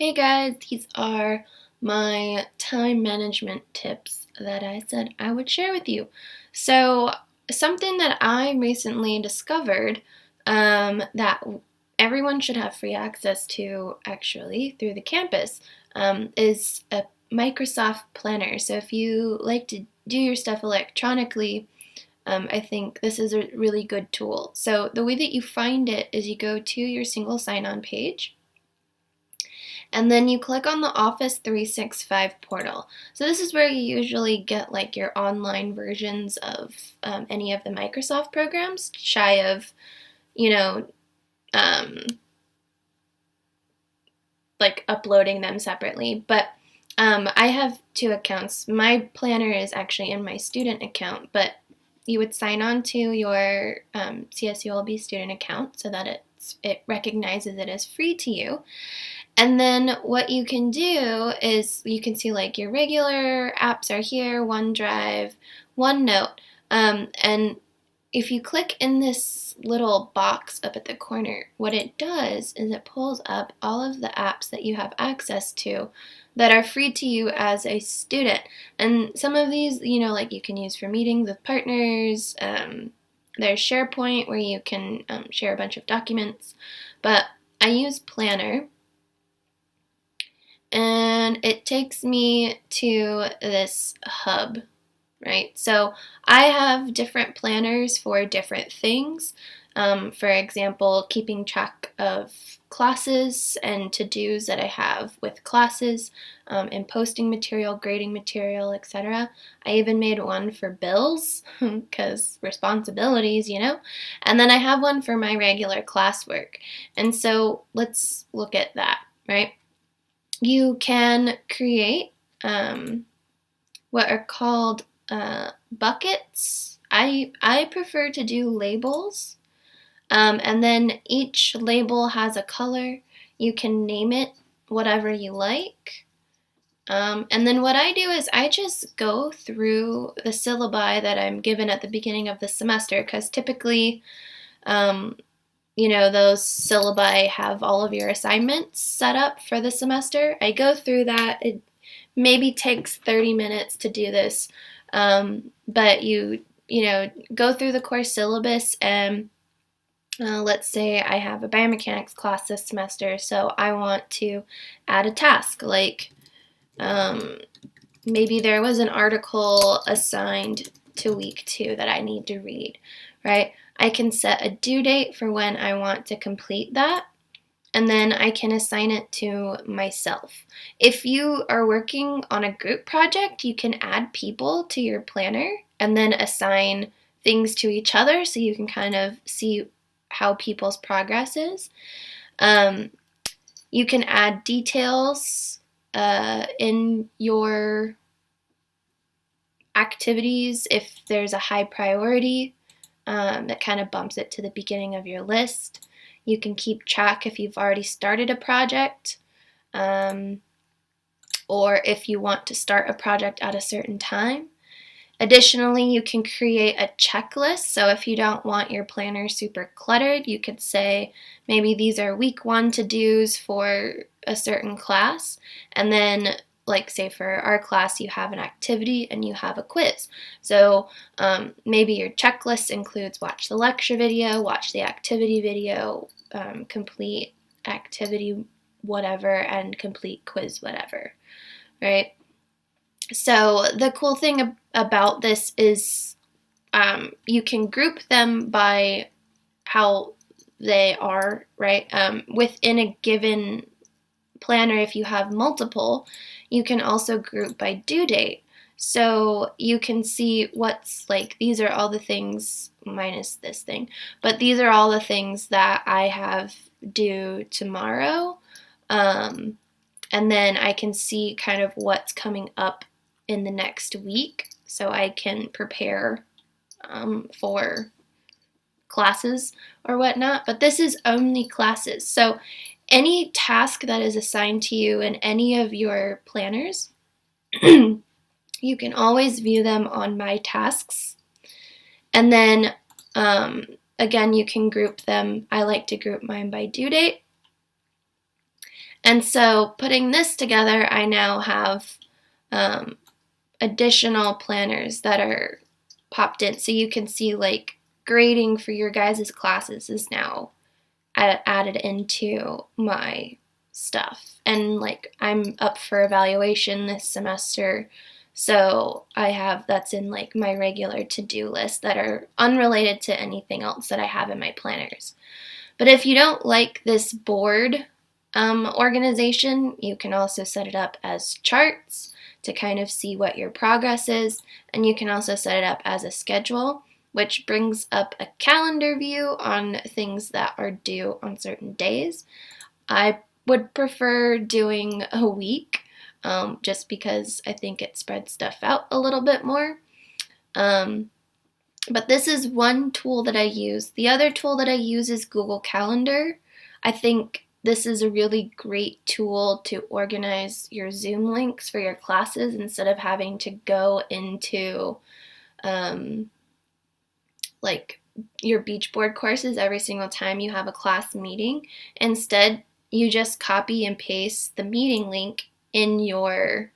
Hey guys, these are my time management tips that I said I would share with you. So, something that I recently discovered that everyone should have free access to actually through the campus is a Microsoft Planner. So, if you like to do your stuff electronically, I think this is a really good tool. So, the way that you find it is you go to your single sign on page. And then you click on the Office 365 portal. So this is where you usually get like your online versions of any of the Microsoft programs, shy of, you know, um, like uploading them separately. But I have two accounts. My planner is actually in my student account, but you would sign on to your CSULB student account so that it recognizes it as free to you. And then what you can do is you can see like your regular apps are here, OneDrive, OneNote, and if you click in this little box up at the corner, what it does is it pulls up all of the apps that you have access to that are free to you as a student. And some of these, like you can use for meetings with partners. There's SharePoint where you can share a bunch of documents, but I use Planner. And it takes me to this hub, right? So I have different planners for different things. For example, keeping track of classes and to-dos that I have with classes, and posting material, grading material, etc. I even made one for bills, because responsibilities, And then I have one for my regular classwork. And so let's look at that, right? You can create what are called buckets. I prefer to do labels, and then each label has a color. You can name it whatever you like. And then what I do is I just go through the syllabi that I'm given at the beginning of the semester, because typically those syllabi have all of your assignments set up for the semester. I go through that. It maybe takes 30 minutes to do this, but you go through the course syllabus, and let's say I have a biomechanics class this semester, so I want to add a task, like maybe there was an article assigned to week 2 that I need to read, right? I can set a due date for when I want to complete that, and then I can assign it to myself. If you are working on a group project, you can add people to your planner and then assign things to each other so you can kind of see how people's progress is. You can add details in your activities if there's a high priority. That kind of bumps it to the beginning of your list. You can keep track if you've already started a project, or if you want to start a project at a certain time. Additionally, you can create a checklist. So if you don't want your planner super cluttered, you could say maybe these are week 1 to-dos for a certain class, and then like say for our class you have an activity and you have a quiz. So maybe your checklist includes watch the lecture video, watch the activity video, complete activity whatever, and complete quiz whatever, right? So the cool thing about this is you can group them by how they are, right? Within a given planner, if you have multiple, you can also group by due date. So you can see what's like, these are all the things minus this thing, but these are all the things that I have due tomorrow. And then I can see kind of what's coming up in the next week, so I can prepare for classes or whatnot. But this is only classes. So any task that is assigned to you in any of your planners, you can always view them on My Tasks. And then, again, you can group them. I like to group mine by due date. And so putting this together, I now have additional planners that are popped in. So you can see like grading for your guys' classes is now added into my stuff. And like I'm up for evaluation this semester. So I have that's in like my regular to-do list that are unrelated to anything else that I have in my planners. But if you don't like this board organization, you can also set it up as charts to kind of see what your progress is. And you can also set it up as a schedule, which brings up a calendar view on things that are due on certain days. I would prefer doing a week just because I think it spreads stuff out a little bit more. But this is one tool that I use. The other tool that I use is Google Calendar. I think this is a really great tool to organize your Zoom links for your classes instead of having to go into like your beach board courses every single time you have a class meeting. Instead, you just copy and paste the meeting link in your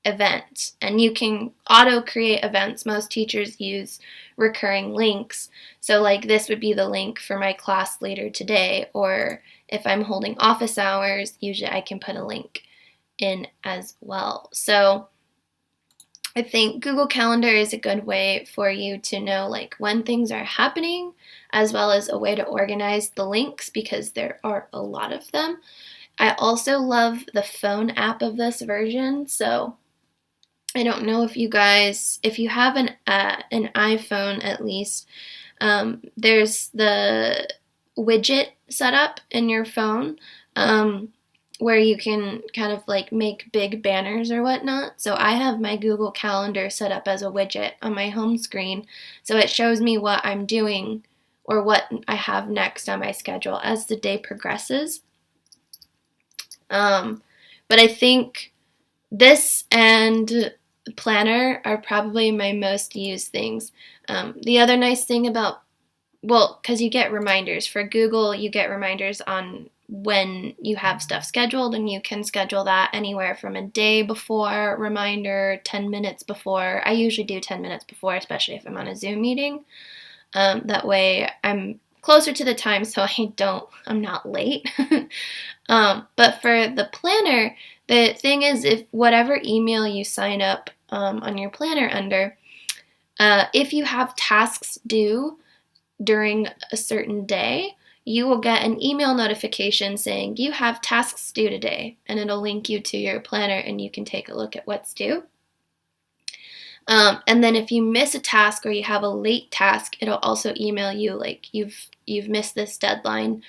event, and you can auto create events. Most teachers use recurring links, so like this would be the link for my class later today, or if I'm holding office hours, usually I can put a link in as well. So I think Google Calendar is a good way for you to know like when things are happening, as well as a way to organize the links because there are a lot of them. I also love the phone app of this version. So I don't know if you guys, if you have an iPhone at least, there's the widget set up in your phone where you can kind of like make big banners or whatnot. So I have my Google Calendar set up as a widget on my home screen. So it shows me what I'm doing or what I have next on my schedule as the day progresses. But I think this and planner are probably my most used things. The other nice thing about, well, because you get reminders. For Google, you get reminders on when you have stuff scheduled, and you can schedule that anywhere from a day before reminder, 10 minutes before. I usually do 10 minutes before, especially if I'm on a Zoom meeting. That way I'm closer to the time so I'm not late. But for the planner, the thing is, if whatever email you sign up on your planner under, if you have tasks due during a certain day, you will get an email notification saying you have tasks due today, and it'll link you to your planner and you can take a look at what's due. And then if you miss a task or you have a late task, it'll also email you like you've missed this deadline,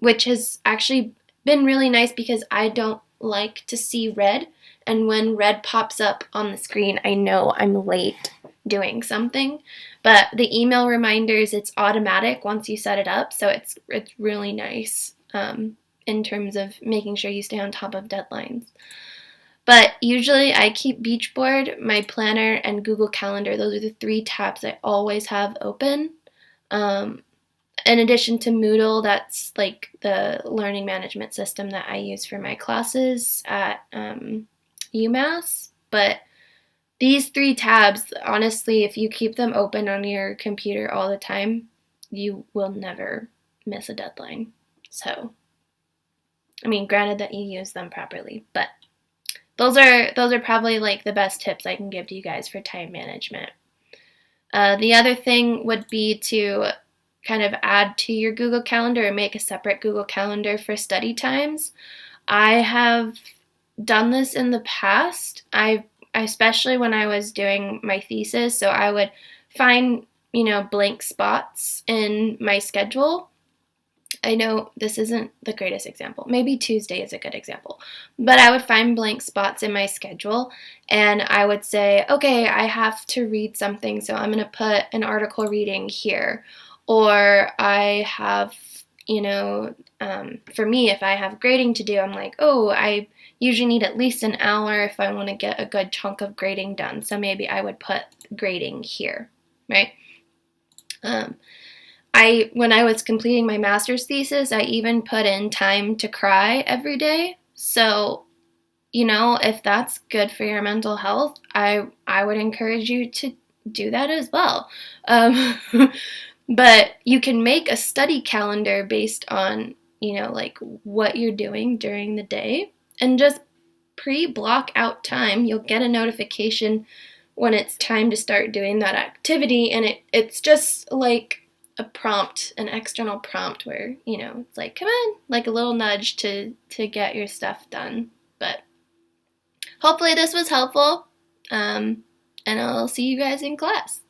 which has actually been really nice because I don't like to see red, and when red pops up on the screen, I know I'm late doing something. But the email reminders, it's automatic once you set it up, so it's really nice in terms of making sure you stay on top of deadlines. But usually I keep Beachboard, my planner, and Google Calendar. Those are the 3 tabs I always have open. In addition to Moodle, that's like the learning management system that I use for my classes at UMass. But these 3 tabs, honestly, if you keep them open on your computer all the time, you will never miss a deadline. So, I mean, granted that you use them properly, but those are probably like the best tips I can give to you guys for time management. The other thing would be to kind of add to your Google Calendar or make a separate Google Calendar for study times. I have done this in the past. Especially when I was doing my thesis, so I would find, blank spots in my schedule. I know this isn't the greatest example. Maybe Tuesday is a good example. But I would find blank spots in my schedule, and I would say, okay, I have to read something, so I'm going to put an article reading here. Or I have, for me, if I have grading to do, I'm like, oh, I usually need at least an hour if I want to get a good chunk of grading done. So maybe I would put grading here, right? when I was completing my master's thesis, I even put in time to cry every day. So, if that's good for your mental health, I would encourage you to do that as well. But you can make a study calendar based on, like what you're doing during the day, and just pre-block out time. You'll get a notification when it's time to start doing that activity, and it's just like a prompt, an external prompt where, it's like, come on, like a little nudge to get your stuff done. But hopefully this was helpful, and I'll see you guys in class.